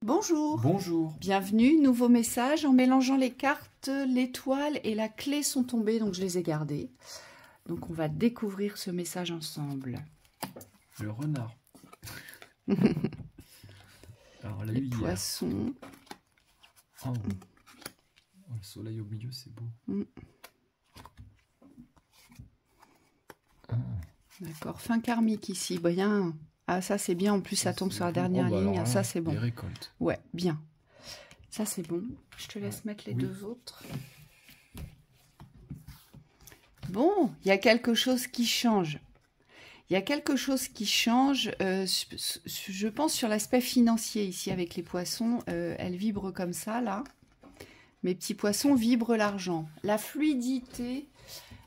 Bonjour. Bonjour. Bienvenue, nouveau message. En mélangeant les cartes, l'étoile et la clé sont tombées, donc je les ai gardées. Donc on va découvrir ce message ensemble. Le renard. Alors, on l'a Les eu hier. poissons. Oh. Le soleil au milieu, c'est beau. D'accord, fin karmique ici, bien. Ah ça c'est bien, en plus ça tombe sur la dernière ligne, alors ça là, c'est bon. Les récoltes. Ouais, bien. Ça c'est bon. Je te laisse mettre les Oui. deux autres. Bon, il y a quelque chose qui change. Il y a quelque chose qui change, je pense, sur l'aspect financier ici avec les poissons. Elles vibrent comme ça, là. Mes petits poissons vibrent l'argent. La fluidité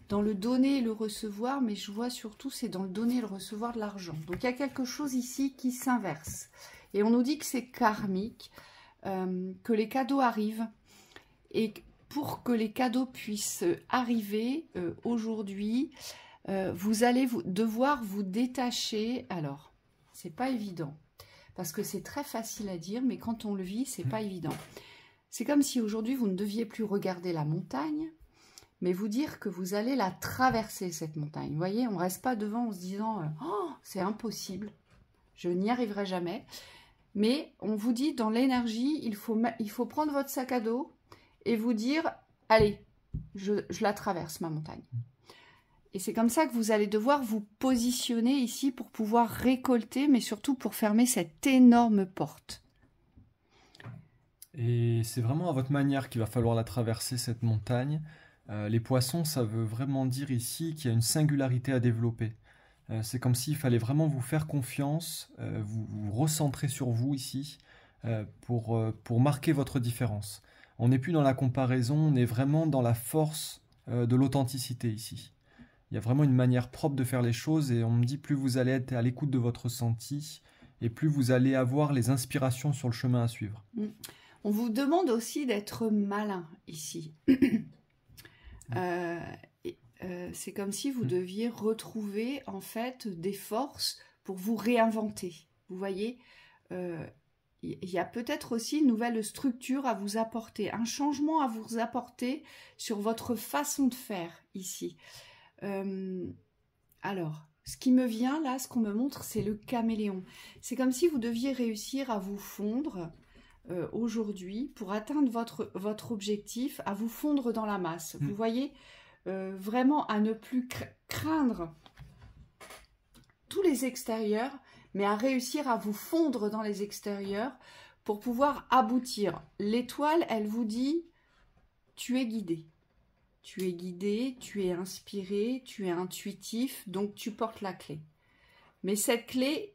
dans le donner et le recevoir, mais je vois surtout c'est dans le donner et le recevoir de l'argent. Donc il y a quelque chose ici qui s'inverse. Et on nous dit que c'est karmique, que les cadeaux arrivent. Et pour que les cadeaux puissent arriver aujourd'hui, vous allez devoir vous détacher. Alors, c'est pas évident, parce que c'est très facile à dire, mais quand on le vit, c'est pas évident. C'est comme si aujourd'hui, vous ne deviez plus regarder la montagne, mais vous dire que vous allez la traverser, cette montagne. Vous voyez, on ne reste pas devant en se disant « Oh, c'est impossible, je n'y arriverai jamais ». Mais on vous dit, dans l'énergie, il faut prendre votre sac à dos et vous dire « Allez, je la traverse, ma montagne ». Et c'est comme ça que vous allez devoir vous positionner ici pour pouvoir récolter, mais surtout pour fermer cette énorme porte. Et c'est vraiment à votre manière qu'il va falloir la traverser, cette montagne. Les poissons, ça veut vraiment dire ici qu'il y a une singularité à développer. C'est comme s'il fallait vraiment vous faire confiance, vous recentrer sur vous ici, pour marquer votre différence. On n'est plus dans la comparaison, on est vraiment dans la force de l'authenticité ici. Il y a vraiment une manière propre de faire les choses et on me dit plus vous allez être à l'écoute de votre ressenti et plus vous allez avoir les inspirations sur le chemin à suivre. On vous demande aussi d'être malin ici. C'est comme si vous deviez retrouver en fait des forces pour vous réinventer. Vous voyez, il y a peut-être aussi une nouvelle structure à vous apporter, un changement à vous apporter sur votre façon de faire ici. Alors, ce qui me vient là, ce qu'on me montre, c'est le caméléon. C'est comme si vous deviez réussir à vous fondre aujourd'hui pour atteindre votre objectif, à vous fondre dans la masse. Vous voyez, vraiment à ne plus craindre tous les extérieurs, mais à réussir à vous fondre dans les extérieurs pour pouvoir aboutir. L'étoile, elle vous dit, tu es guidé. Tu es guidé, tu es inspiré, tu es intuitif, donc tu portes la clé. Mais cette clé,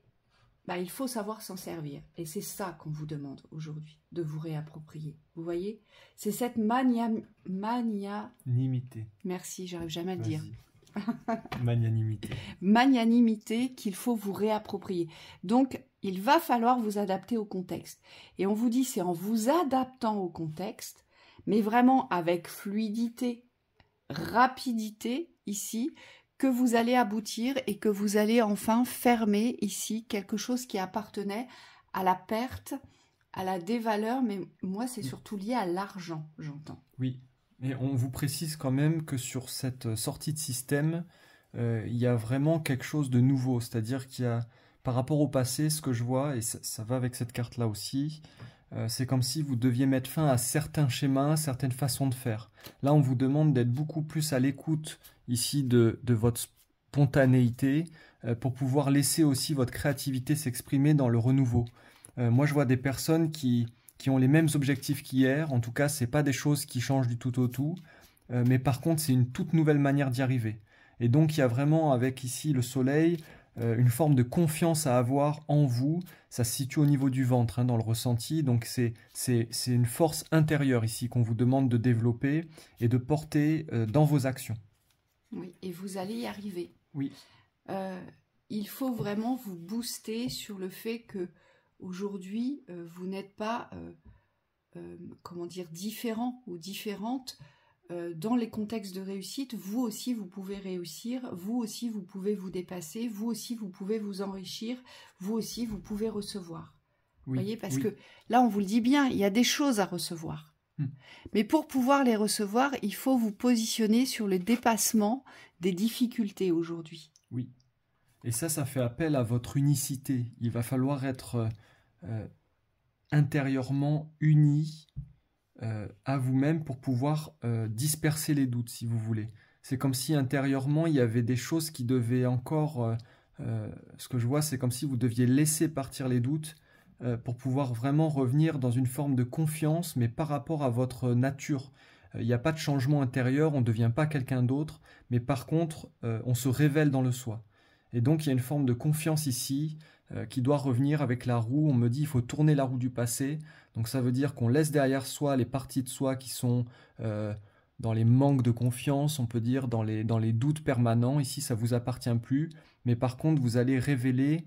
il faut savoir s'en servir. Et c'est ça qu'on vous demande aujourd'hui, de vous réapproprier. Vous voyez, c'est cette Magnanimité. Merci, j'arrive jamais à le dire. Magnanimité. Magnanimité qu'il faut vous réapproprier. Donc, il va falloir vous adapter au contexte. Et on vous dit, c'est en vous adaptant au contexte, mais vraiment avec fluidité, rapidité ici, que vous allez aboutir et que vous allez enfin fermer ici quelque chose qui appartenait à la perte, à la dévaleur, mais moi c'est surtout lié à l'argent, j'entends. Oui, et on vous précise quand même que sur cette sortie de système, il y a vraiment quelque chose de nouveau, c'est-à-dire qu'il y a, par rapport au passé, ce que je vois, et ça va avec cette carte-là aussi, c'est comme si vous deviez mettre fin à certains schémas, certaines façons de faire. Là, on vous demande d'être beaucoup plus à l'écoute ici de votre spontanéité pour pouvoir laisser aussi votre créativité s'exprimer dans le renouveau. Moi, je vois des personnes qui ont les mêmes objectifs qu'hier. En tout cas, ce n'est pas des choses qui changent du tout au tout. Mais par contre, c'est une toute nouvelle manière d'y arriver. Et donc, il y a vraiment, avec ici le soleil, une forme de confiance à avoir en vous. Ça se situe au niveau du ventre, dans le ressenti. Donc, c'est une force intérieure ici qu'on vous demande de développer et de porter dans vos actions. Oui, et vous allez y arriver. Oui. Il faut vraiment vous booster sur le fait que aujourd'hui, vous n'êtes pas, comment dire, différent ou différente dans les contextes de réussite. Vous aussi, vous pouvez réussir. Vous aussi, vous pouvez vous dépasser. Vous aussi, vous pouvez vous enrichir. Vous aussi, vous pouvez recevoir. Oui, Voyez, parce oui. que là, on vous le dit bien, il y a des choses à recevoir. Hmm. Mais pour pouvoir les recevoir, il faut vous positionner sur le dépassement des difficultés aujourd'hui. Oui. Et ça fait appel à votre unicité. Il va falloir être euh, intérieurement uni à vous-même pour pouvoir disperser les doutes, si vous voulez. C'est comme si intérieurement, il y avait des choses qui devaient encore... ce que je vois, c'est comme si vous deviez laisser partir les doutes pour pouvoir vraiment revenir dans une forme de confiance, mais par rapport à votre nature. Il n'y a pas de changement intérieur, on ne devient pas quelqu'un d'autre, mais par contre, on se révèle dans le soi. Et donc, il y a une forme de confiance ici qui doit revenir avec la roue. On me dit, il faut tourner la roue du passé. Donc, ça veut dire qu'on laisse derrière soi les parties de soi qui sont dans les manques de confiance, on peut dire, dans les doutes permanents. Ici, ça ne vous appartient plus. Mais par contre, vous allez révéler,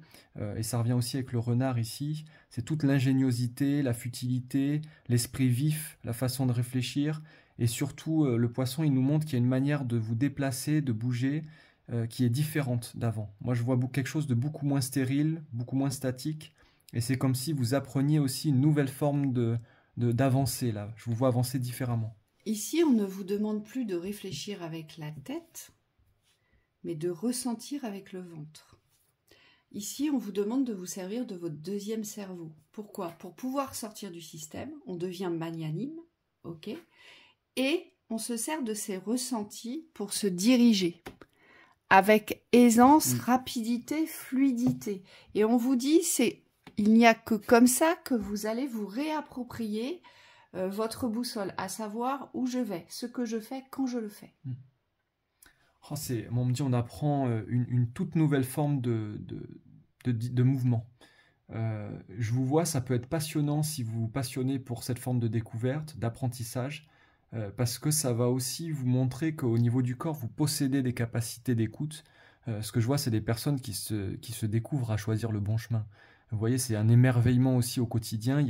et ça revient aussi avec le renard ici, c'est toute l'ingéniosité, la futilité, l'esprit vif, la façon de réfléchir. Et surtout, le poisson, il nous montre qu'il y a une manière de vous déplacer, de bouger, qui est différente d'avant. Moi, je vois quelque chose de beaucoup moins stérile, beaucoup moins statique. Et c'est comme si vous appreniez aussi une nouvelle forme d'avancer, là. Je vous vois avancer différemment. Ici, on ne vous demande plus de réfléchir avec la tête, mais de ressentir avec le ventre. Ici, on vous demande de vous servir de votre deuxième cerveau. Pourquoi? Pour pouvoir sortir du système, on devient magnanime, ok? Et on se sert de ces ressentis pour se diriger avec aisance, rapidité, fluidité. Et on vous dit, il n'y a que comme ça que vous allez vous réapproprier votre boussole, à savoir où je vais, ce que je fais, quand je le fais. Oh, on me dit on apprend une toute nouvelle forme de mouvement. Je vous vois, ça peut être passionnant si vous vous passionnez pour cette forme de découverte, d'apprentissage, parce que ça va aussi vous montrer qu'au niveau du corps, vous possédez des capacités d'écoute. Ce que je vois, c'est des personnes qui se découvrent à choisir le bon chemin. Vous voyez, c'est un émerveillement aussi au quotidien. Il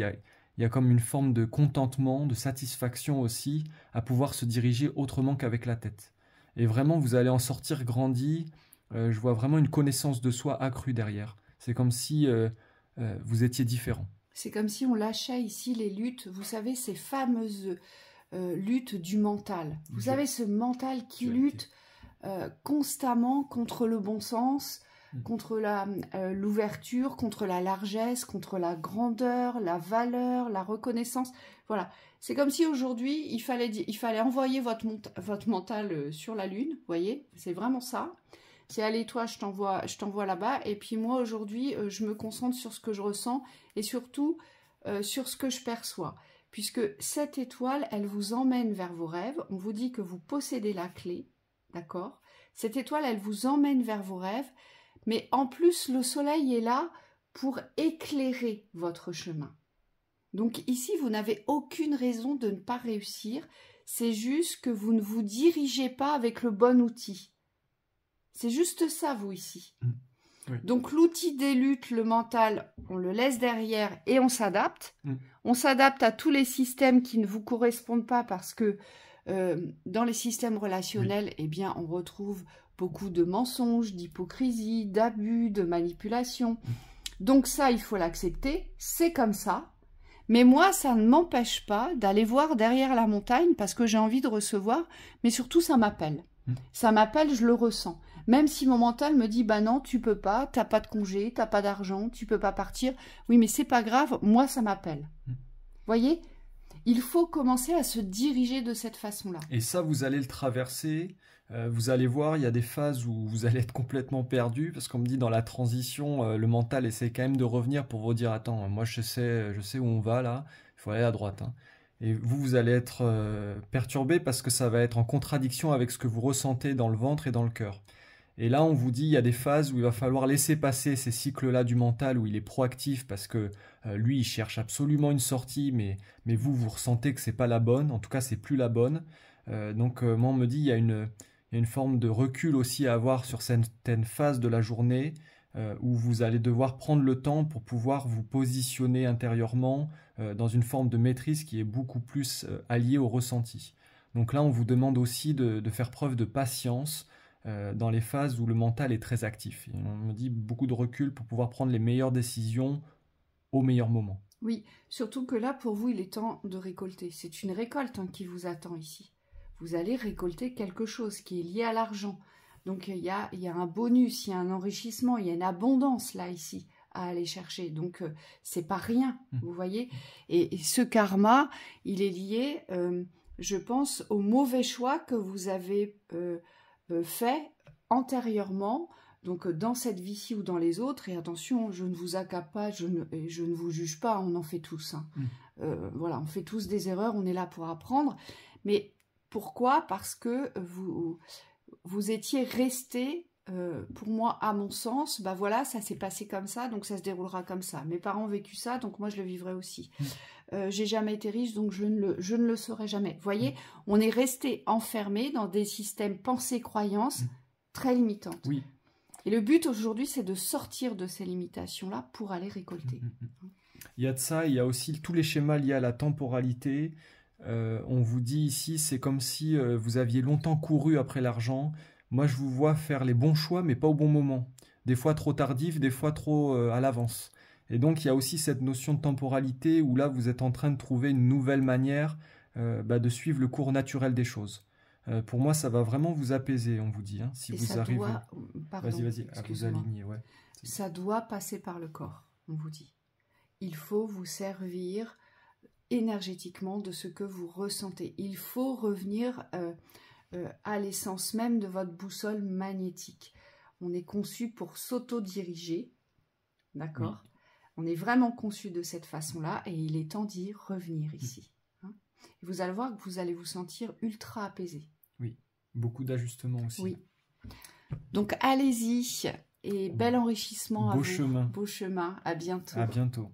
y a comme une forme de contentement, de satisfaction aussi, à pouvoir se diriger autrement qu'avec la tête. Et vraiment, vous allez en sortir grandi. Je vois vraiment une connaissance de soi accrue derrière. C'est comme si vous étiez différent. C'est comme si on lâchait ici les luttes, vous savez, ces fameuses luttes du mental. Vous savez, ce mental qui lutte constamment contre le bon sens, contre l'ouverture, contre la largesse, contre la grandeur, la valeur, la reconnaissance. Voilà. C'est comme si aujourd'hui, il fallait envoyer votre mental sur la Lune, vous voyez, c'est vraiment ça. C'est allez, toi, je t'envoie là-bas. Et puis moi, aujourd'hui, je me concentre sur ce que je ressens et surtout sur ce que je perçois. Puisque cette étoile, elle vous emmène vers vos rêves. On vous dit que vous possédez la clé, d'accord? Cette étoile, elle vous emmène vers vos rêves. Mais en plus, le soleil est là pour éclairer votre chemin. Donc ici, vous n'avez aucune raison de ne pas réussir. C'est juste que vous ne vous dirigez pas avec le bon outil. C'est juste ça, vous, ici. Oui. Donc l'outil des luttes, le mental, on le laisse derrière et on s'adapte. On s'adapte à tous les systèmes qui ne vous correspondent pas parce que dans les systèmes relationnels, eh bien, on retrouve beaucoup de mensonges, d'hypocrisie, d'abus, de manipulation. Donc ça, il faut l'accepter. C'est comme ça. Mais moi, ça ne m'empêche pas d'aller voir derrière la montagne parce que j'ai envie de recevoir, mais surtout, ça m'appelle. Ça m'appelle, je le ressens. Même si mon mental me dit, bah non, tu peux pas, t'as pas de congé, t'as pas d'argent, tu peux pas partir. Oui, mais c'est pas grave, moi, ça m'appelle. Voyez? Il faut commencer à se diriger de cette façon-là. Et ça, vous allez le traverser. Vous allez voir, il y a des phases où vous allez être complètement perdu, parce qu'on me dit dans la transition, le mental essaie quand même de revenir pour vous dire, attends, moi je sais où on va là, il faut aller à droite. Hein. Et vous allez être perturbé parce que ça va être en contradiction avec ce que vous ressentez dans le ventre et dans le cœur. Et là, on vous dit, il y a des phases où il va falloir laisser passer ces cycles-là du mental, où il est proactif, parce que lui, il cherche absolument une sortie, mais vous ressentez que c'est pas la bonne, en tout cas, c'est plus la bonne. Donc, moi, on me dit, il y a une forme de recul aussi à avoir sur certaines phases de la journée, où vous allez devoir prendre le temps pour pouvoir vous positionner intérieurement dans une forme de maîtrise qui est beaucoup plus alliée au ressenti. Donc là, on vous demande aussi de faire preuve de patience, dans les phases où le mental est très actif. Et on me dit beaucoup de recul pour pouvoir prendre les meilleures décisions au meilleur moment. Oui, surtout que là, pour vous, il est temps de récolter. C'est une récolte qui vous attend ici. Vous allez récolter quelque chose qui est lié à l'argent. Donc, il y a un bonus, il y a un enrichissement, il y a une abondance là, ici, à aller chercher. Donc, c'est pas rien, vous voyez. Et ce karma, il est lié, je pense, au mauvais choix que vous avez fait antérieurement, donc dans cette vie-ci ou dans les autres. Et attention, je ne vous accable pas, je ne vous juge pas, on en fait tous. Hein. Voilà, on fait tous des erreurs, on est là pour apprendre. Mais pourquoi? Parce que vous étiez resté, pour moi, à mon sens, bah voilà, ça s'est passé comme ça, donc ça se déroulera comme ça. Mes parents ont vécu ça, donc moi je le vivrai aussi. J'ai jamais été riche, donc je ne le serai jamais. Vous voyez, on est resté enfermé dans des systèmes pensées-croyances très limitantes. Oui. Et le but aujourd'hui, c'est de sortir de ces limitations-là pour aller récolter. Il y a de ça, il y a aussi tous les schémas liés à la temporalité. On vous dit ici, c'est comme si vous aviez longtemps couru après l'argent. Moi, je vous vois faire les bons choix, mais pas au bon moment. Des fois trop tardif, des fois trop à l'avance. Et donc, il y a aussi cette notion de temporalité où là, vous êtes en train de trouver une nouvelle manière de suivre le cours naturel des choses. Pour moi, ça va vraiment vous apaiser, on vous dit. Hein, si et vous ça arrivez... doit... Vas-y, à vous aligner. Ouais. Ça doit passer par le corps, on vous dit. Il faut vous servir énergétiquement de ce que vous ressentez. Il faut revenir à l'essence même de votre boussole magnétique. On est conçu pour s'auto-diriger, d'accord? Oui. On est vraiment conçu de cette façon-là et il est temps d'y revenir ici. Hein? Et vous allez voir que vous allez vous sentir ultra apaisé. Oui, beaucoup d'ajustements aussi. Oui. Donc allez-y et bel enrichissement à vous. Beau chemin. Beau chemin. À bientôt. À bientôt.